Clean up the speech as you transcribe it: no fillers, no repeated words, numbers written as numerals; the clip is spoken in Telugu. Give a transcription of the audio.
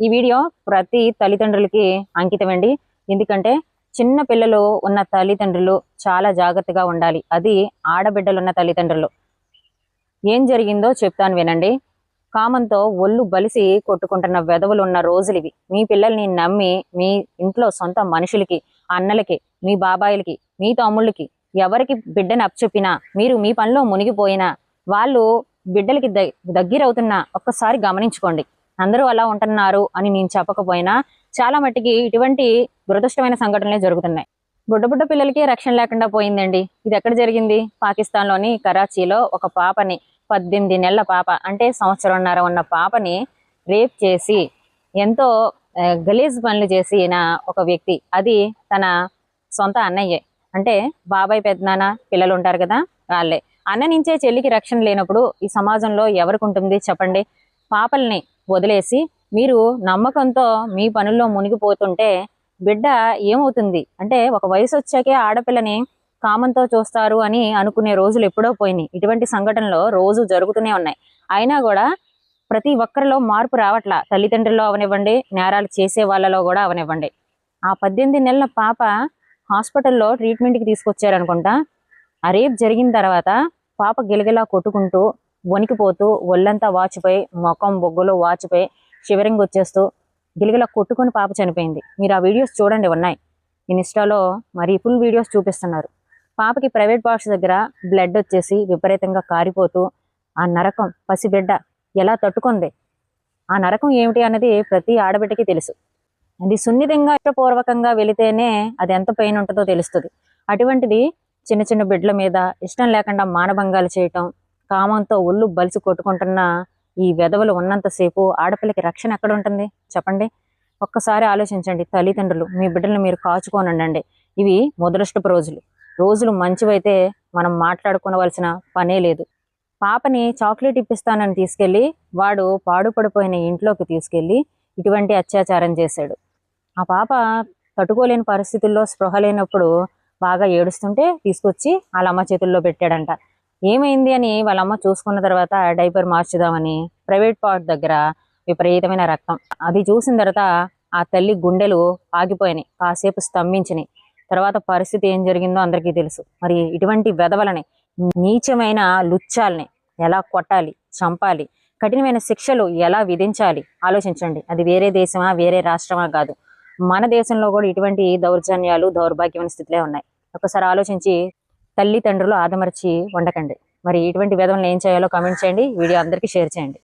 ఈ వీడియో ప్రతి తల్లిదండ్రులకి అంకితమండి. ఎందుకంటే చిన్న పిల్లలు ఉన్న తల్లిదండ్రులు చాలా జాగ్రత్తగా ఉండాలి. అది ఆడబిడ్డలు ఉన్న తల్లిదండ్రులు. ఏం జరిగిందో చెప్తాను వినండి. కామంతో ఒళ్ళు బలిసి కొట్టుకుంటున్న వెధవలు ఉన్న రోజులివి. మీ పిల్లల్ని నమ్మి మీ ఇంట్లో సొంత మనుషులకి, అన్నలకి, మీ బాబాయిలకి, మీ తమ్ముళ్ళకి ఎవరికి బిడ్డని అప్పచెప్పినా, మీరు మీ పనిలో మునిగిపోయినా, వాళ్ళు బిడ్డలకి దగ్గరవుతున్నా ఒక్కసారి గమనించుకోండి. అందరూ అలా ఉంటున్నారు అని నేను చెప్పకపోయినా చాలా మట్టికి ఇటువంటి దురదృష్టమైన సంఘటనలే జరుగుతున్నాయి. బుడ్డ పిల్లలకి రక్షణ లేకుండా పోయిందండి. ఇది ఎక్కడ జరిగింది? పాకిస్తాన్లోని కరాచీలో ఒక పాపని, 18 నెలల పాప అంటే సంవత్సరంన్నర ఉన్న పాపని రేప్ చేసి ఎంతో గలీజ్ పనులు చేసిన ఒక వ్యక్తి. అది తన సొంత అన్నయ్యే. అంటే బాబాయ్ పెద్దనాన్న పిల్లలు ఉంటారు కదా, వాళ్ళే. అన్న నుంచే చెల్లికి రక్షణ లేనప్పుడు ఈ సమాజంలో ఎవరికి ఉంటుంది చెప్పండి? పాపల్ని వదిలేసి మీరు నమ్మకంతో మీ పనుల్లో మునిగిపోతుంటే బిడ్డ ఏమవుతుంది అంటే, ఒక వయసు వచ్చాకే ఆడపిల్లని కామంతో చూస్తారు అని అనుకునే రోజులు ఎప్పుడో పోయినాయి. ఇటువంటి సంఘటనలు రోజు జరుగుతూనే ఉన్నాయి. అయినా కూడా ప్రతి ఒక్కరిలో మార్పు రావట్లా. తల్లిదండ్రుల్లో అవనివ్వండి, నేరాలు చేసే వాళ్ళలో కూడా అవనివ్వండి. ఆ 18 నెలల పాప హాస్పిటల్లో ట్రీట్మెంట్కి తీసుకొచ్చారనుకుంటా. ఆ రేప్ జరిగిన తర్వాత పాప గిలగిలా కొట్టుకుంటూ వణికిపోతూ ఒళ్ళంతా వాచిపోయి, ముఖం బొగ్గులో వాచిపోయి షివరింగ్ వచ్చేస్తూ గిలగిలా కొట్టుకొని పాప చనిపోయింది. మీరు ఆ వీడియోస్ చూడండి, ఉన్నాయి ఇన్స్టాలో. మరి ఫుల్ వీడియోస్ చూపిస్తున్నారు. పాపకి ప్రైవేట్ పార్ట్స్ దగ్గర బ్లడ్ వచ్చేసి విపరీతంగా కారిపోతూ ఆ నరకం పసిబిడ్డ ఎలా తట్టుకుంది. ఆ నరకం ఏమిటి అన్నది ప్రతి ఆడబిడ్డకి తెలుసు. అది సున్నితంగా ఇష్టపూర్వకంగా వెళితేనే అది ఎంత పెయిన్ ఉంటుందో తెలుస్తుంది. అటువంటిది చిన్న చిన్న బిడ్డల మీద ఇష్టం లేకుండా మానభంగాలు చేయటం, కామంతో ఒళ్ళు బలిసి కొట్టుకుంటున్న ఈ వెధవలు ఉన్నంతసేపు ఆడపిల్లకి రక్షణ ఎక్కడ ఉంటుంది చెప్పండి? ఒక్కసారి ఆలోచించండి తల్లిదండ్రులు. మీ బిడ్డలను మీరు కాచుకోనండి. ఇవి ముదృష్టపు రోజులు. రోజులు మంచివైతే మనం మాట్లాడుకోవలసిన పనే లేదు. పాపని చాక్లెట్ ఇప్పిస్తానని తీసుకెళ్ళి వాడు పాడుపడిపోయిన ఇంట్లోకి తీసుకెళ్ళి ఇటువంటి అత్యాచారం చేశాడు. ఆ పాప తట్టుకోలేని పరిస్థితుల్లో స్పృహ లేనప్పుడు బాగా ఏడుస్తుంటే తీసుకొచ్చి వాళ్ళ అమ్మ చేతుల్లో పెట్టాడంట. ఏమైంది అని వాళ్ళ అమ్మ చూసుకున్న తర్వాత డైపర్ మార్చుదామని ప్రైవేట్ పార్ట్ దగ్గర విపరీతమైన రక్తం. అది చూసిన తర్వాత ఆ తల్లి గుండెలు ఆగిపోయినాయి, కాసేపు స్తంభించినాయి. తర్వాత పరిస్థితి ఏం జరిగిందో అందరికీ తెలుసు. మరి ఇటువంటి వెధవలని, నీచమైన లుచ్చాలని ఎలా కొట్టాలి, చంపాలి, కఠినమైన శిక్షలు ఎలా విధించాలి ఆలోచించండి. అది వేరే దేశమా వేరే రాష్ట్రమా కాదు, మన దేశంలో కూడా ఇటువంటి దౌర్జన్యాలు దౌర్భాగ్యమైన స్థితిలో ఉన్నాయి. ఒకసారి ఆలోచించి తల్లిదండ్రులు ఆదమర్చి ఉండకండి. మరి ఇటువంటి విధవలను ఏం చేయాలో కామెంట్ చేయండి. వీడియో అందరికీ షేర్ చేయండి.